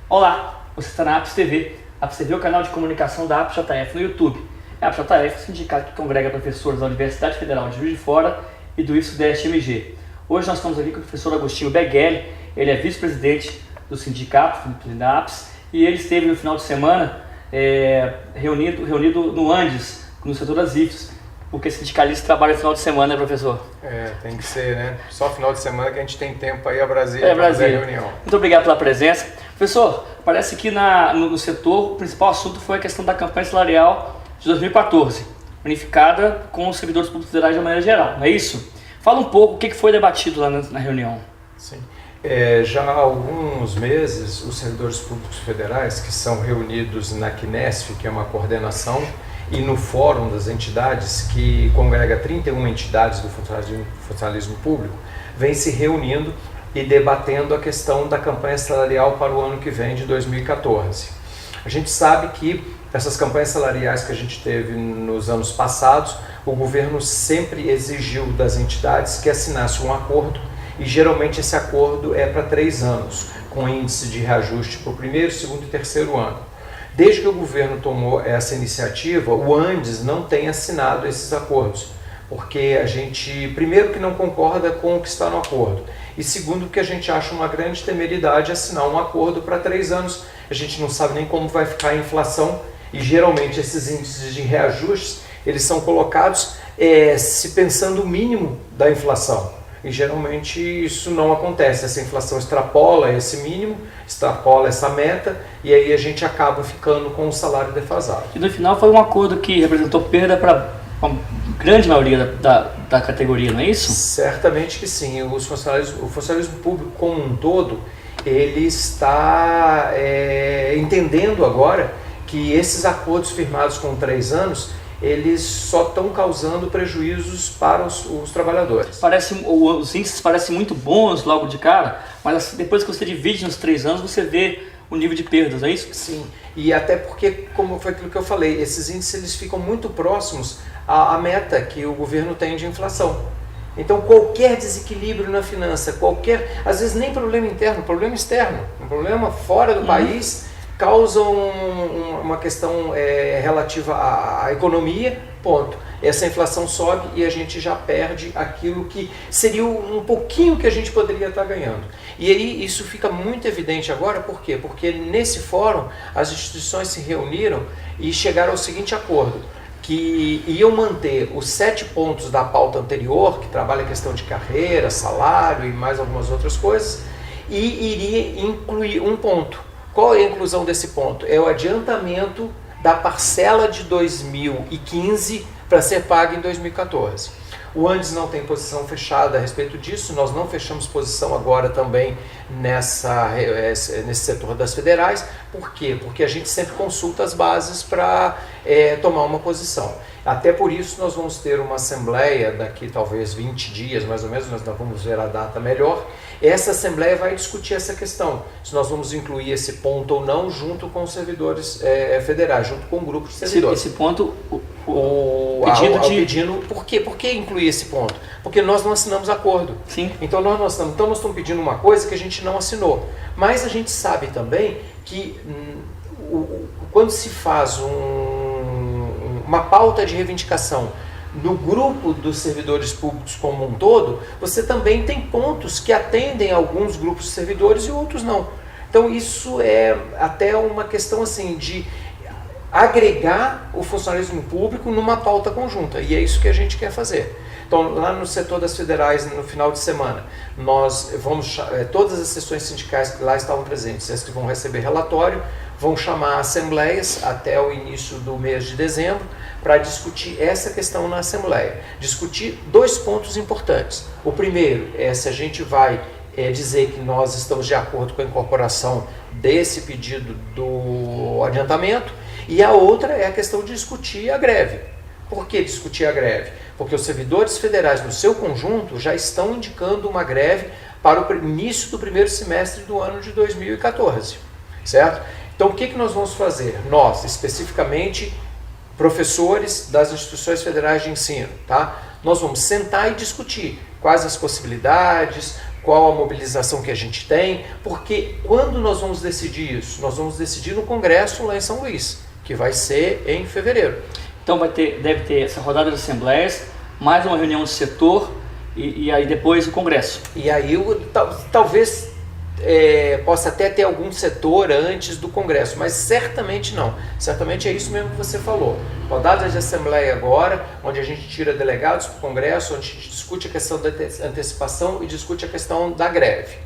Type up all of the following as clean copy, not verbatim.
Olá, você está na Apps TV. Apps TV é o canal de comunicação da Apps JF no YouTube. A Apps JF é o sindicato que congrega professores da Universidade Federal de Juiz de Fora e do IFSUDEST MG. Hoje nós estamos aqui com o professor Agostinho Beghelli, ele é vice-presidente do sindicato da Apps e ele esteve no final de semana reunido no Andes, no setor das IFES, porque sindicalista trabalha no final de semana, né, professor? Tem que ser, né? Só final de semana que a gente tem tempo aí a Brasília para fazer a reunião. Muito obrigado pela presença. Professor, parece que no setor o principal assunto foi a questão da campanha salarial de 2014, unificada com os servidores públicos federais de uma maneira geral, não é isso? Fala um pouco o que foi debatido lá na reunião. Sim. Já há alguns meses, os servidores públicos federais, que são reunidos na Quinesf, que é uma coordenação, e no Fórum das Entidades, que congrega 31 entidades do funcionalismo público, vem se reunindo e debatendo a questão da campanha salarial para o ano que vem, de 2014. A gente sabe que essas campanhas salariais que a gente teve nos anos passados, o governo sempre exigiu das entidades que assinassem um acordo, e geralmente esse acordo é para 3 anos, com índice de reajuste para o primeiro, segundo e terceiro ano. Desde que o governo tomou essa iniciativa, o Andes não tem assinado esses acordos, porque a gente, primeiro, que não concorda com o que está no acordo, e segundo, que a gente acha uma grande temeridade assinar um acordo para 3 anos. A gente não sabe nem como vai ficar a inflação, e geralmente esses índices de reajustes, eles são colocados se pensando o mínimo da inflação. E geralmente isso não acontece, essa inflação extrapola esse mínimo, extrapola essa meta, e aí a gente acaba ficando com o salário defasado. E no final foi um acordo que representou perda para a grande maioria da categoria, não é isso? Certamente que sim. O funcionalismo público como um todo, ele está entendendo agora que esses acordos firmados com 3 anos, eles só estão causando prejuízos para os trabalhadores. Os índices parecem muito bons logo de cara, mas depois que você divide nos 3 anos, você vê o nível de perdas, é isso? Sim, e até porque, como foi aquilo que eu falei, esses índices eles ficam muito próximos à meta que o governo tem de inflação. Então qualquer desequilíbrio na finança, às vezes nem problema interno, problema externo, um problema fora do país, causa uma questão relativa à economia, ponto. Essa inflação sobe e a gente já perde aquilo que seria um pouquinho que a gente poderia estar ganhando. E aí isso fica muito evidente agora, por quê? Porque nesse fórum as instituições se reuniram e chegaram ao seguinte acordo, que iam manter os 7 pontos da pauta anterior, que trabalha a questão de carreira, salário e mais algumas outras coisas, e iria incluir um ponto. Qual é a inclusão desse ponto? É o adiantamento da parcela de 2015 para ser paga em 2014. O Andes não tem posição fechada a respeito disso, nós não fechamos posição agora também nesse setor das federais. Por quê? Porque a gente sempre consulta as bases para tomar uma posição. Até por isso nós vamos ter uma assembleia daqui talvez 20 dias, mais ou menos, nós vamos ver a data melhor. Essa assembleia vai discutir essa questão, se nós vamos incluir esse ponto ou não junto com os servidores federais, junto com o grupo de servidores. Esse ponto, pedindo, por que incluir esse ponto? Porque nós não assinamos acordo. Sim. Então nós estamos pedindo uma coisa que a gente não assinou. Mas a gente sabe também que quando se faz uma pauta de reivindicação no grupo dos servidores públicos como um todo, você também tem pontos que atendem a alguns grupos de servidores e outros não. Então isso é até uma questão assim de agregar o funcionalismo público numa pauta conjunta, e é isso que a gente quer fazer. Então, lá no setor das federais, no final de semana, nós vamos, todas as sessões sindicais que lá estavam presentes, as que vão receber relatório, vão chamar assembleias até o início do mês de dezembro para discutir essa questão na assembleia. Discutir 2 pontos importantes. O primeiro é se a gente vai dizer que nós estamos de acordo com a incorporação desse pedido do adiantamento, e a outra é a questão de discutir a greve. Por que discutir a greve? Porque os servidores federais, no seu conjunto, já estão indicando uma greve para o início do primeiro semestre do ano de 2014, certo? Então, o que nós vamos fazer? Nós, especificamente, professores das instituições federais de ensino, tá? Nós vamos sentar e discutir quais as possibilidades, qual a mobilização que a gente tem, porque quando nós vamos decidir isso? Nós vamos decidir no Congresso lá em São Luís, que vai ser em fevereiro. Então deve ter essa rodada de assembleias, mais uma reunião do setor e aí depois o Congresso. E aí talvez possa até ter algum setor antes do Congresso, mas certamente não. Certamente é isso mesmo que você falou. Rodada de assembleia agora, onde a gente tira delegados para o Congresso, onde a gente discute a questão da antecipação e discute a questão da greve.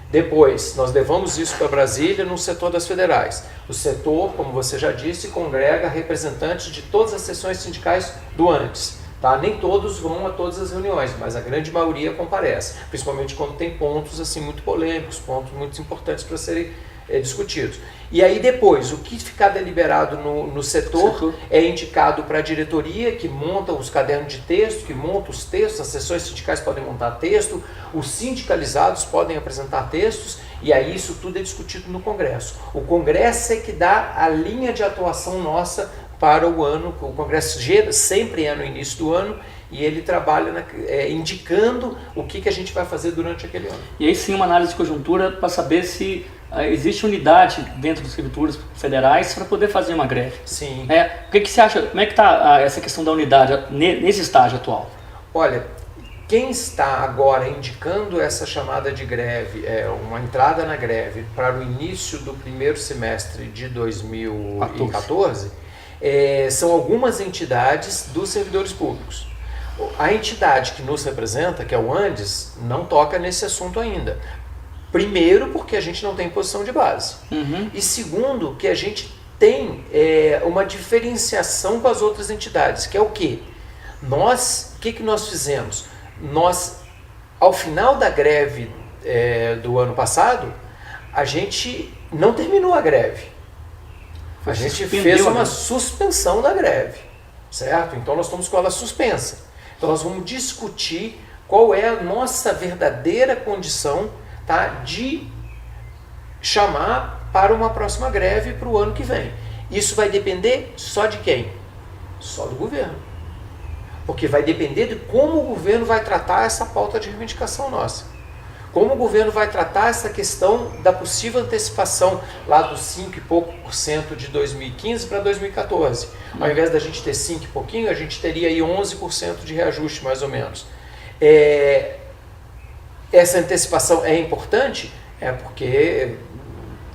Depois, nós levamos isso para Brasília no setor das federais. O setor, como você já disse, congrega representantes de todas as seções sindicais do antes. Tá? Nem todos vão a todas as reuniões, mas a grande maioria comparece, principalmente quando tem pontos assim, muito polêmicos, pontos muito importantes para serem discutidos. E aí depois, o que ficar deliberado no setor é indicado para a diretoria, que monta os cadernos de texto, que monta os textos, as seções sindicais podem montar texto, os sindicalizados podem apresentar textos, e aí isso tudo é discutido no Congresso. O Congresso é que dá a linha de atuação nossa para o ano. O Congresso sempre é no início do ano, e ele trabalha indicando o que a gente vai fazer durante aquele ano. E aí sim uma análise de conjuntura para saber se existe unidade dentro dos servidores federais para poder fazer uma greve. Sim. O que você acha, como é que está essa questão da unidade nesse estágio atual? Olha, quem está agora indicando essa chamada de greve, uma entrada na greve para o início do primeiro semestre de 2014, são algumas entidades dos servidores públicos. A entidade que nos representa, que é o Andes, não toca nesse assunto ainda. Primeiro, porque a gente não tem posição de base. E segundo, que a gente tem uma diferenciação com as outras entidades, que é o quê? O que nós fizemos? Nós, ao final da greve do ano passado, a gente não terminou a greve. A gente fez uma suspensão da greve, certo? Então nós estamos com ela suspensa. Então nós vamos discutir qual é a nossa verdadeira condição, tá, de chamar para uma próxima greve para o ano que vem. Isso vai depender só de quem? Só do governo. Porque vai depender de como o governo vai tratar essa pauta de reivindicação nossa. Como o governo vai tratar essa questão da possível antecipação lá dos 5 e pouco por cento de 2015 para 2014. Ao invés da gente ter 5 e pouquinho, a gente teria aí 11% de reajuste, mais ou menos. Essa antecipação é importante? Porque,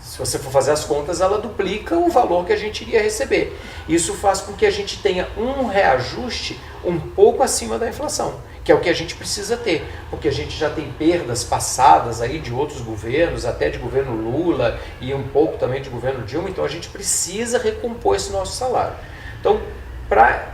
se você for fazer as contas, ela duplica o valor que a gente iria receber. Isso faz com que a gente tenha um reajuste um pouco acima da inflação, que é o que a gente precisa ter, porque a gente já tem perdas passadas aí de outros governos, até de governo Lula e um pouco também de governo Dilma, então a gente precisa recompor esse nosso salário. Então, para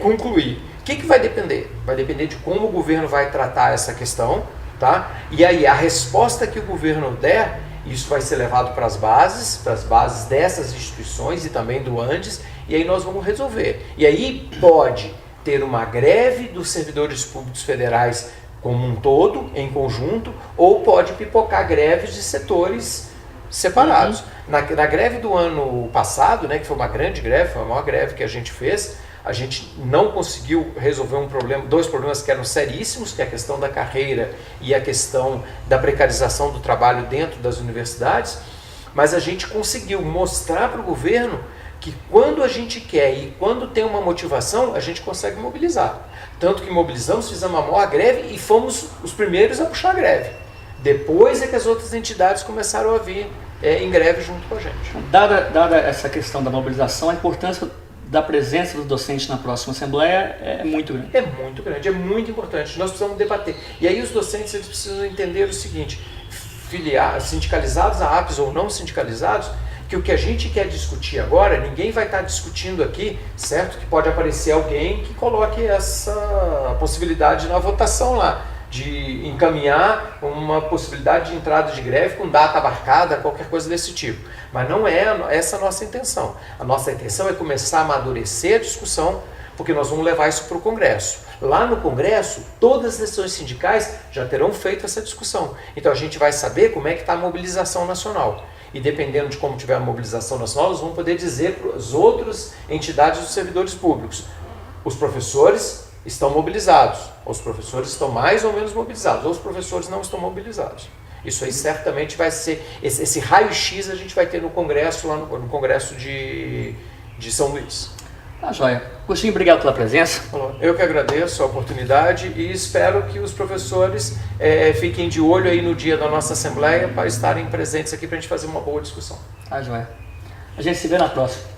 concluir, o que vai depender? Vai depender de como o governo vai tratar essa questão, tá? E aí a resposta que o governo der, isso vai ser levado para as bases dessas instituições e também do Andes, e aí nós vamos resolver. E aí pode ter uma greve dos servidores públicos federais como um todo, em conjunto, ou pode pipocar greves de setores separados. Na greve do ano passado, né, que foi uma grande greve, foi a maior greve que a gente fez, a gente não conseguiu resolver dois problemas que eram seríssimos, que é a questão da carreira e a questão da precarização do trabalho dentro das universidades, mas a gente conseguiu mostrar para o governo que quando a gente quer e quando tem uma motivação, a gente consegue mobilizar. Tanto que mobilizamos, fizemos a maior greve e fomos os primeiros a puxar a greve. Depois é que as outras entidades começaram a vir em greve junto com a gente. Dada essa questão da mobilização, a importância da presença dos docentes na próxima Assembleia é muito grande. É muito grande, é muito importante. Nós precisamos debater. E aí os docentes eles precisam entender o seguinte, sindicalizados a APES ou não sindicalizados, que o que a gente quer discutir agora, ninguém vai estar discutindo aqui, certo? Que pode aparecer alguém que coloque essa possibilidade na votação lá, de encaminhar uma possibilidade de entrada de greve com data marcada, qualquer coisa desse tipo. Mas não é essa a nossa intenção. A nossa intenção é começar a amadurecer a discussão, porque nós vamos levar isso para o Congresso. Lá no Congresso, todas as seções sindicais já terão feito essa discussão. Então a gente vai saber como é que está a mobilização nacional. E dependendo de como tiver a mobilização nacional, nós vamos poder dizer para as outras entidades dos servidores públicos. Os professores estão mobilizados, ou os professores estão mais ou menos mobilizados, ou os professores não estão mobilizados. Isso aí certamente vai ser, esse raio-x a gente vai ter no Congresso, lá no Congresso de São Luís. Tá joia. Agostinho, obrigado pela presença. Eu que agradeço a oportunidade e espero que os professores fiquem de olho aí no dia da nossa Assembleia para estarem presentes aqui para a gente fazer uma boa discussão. Tá joia. A gente se vê na próxima.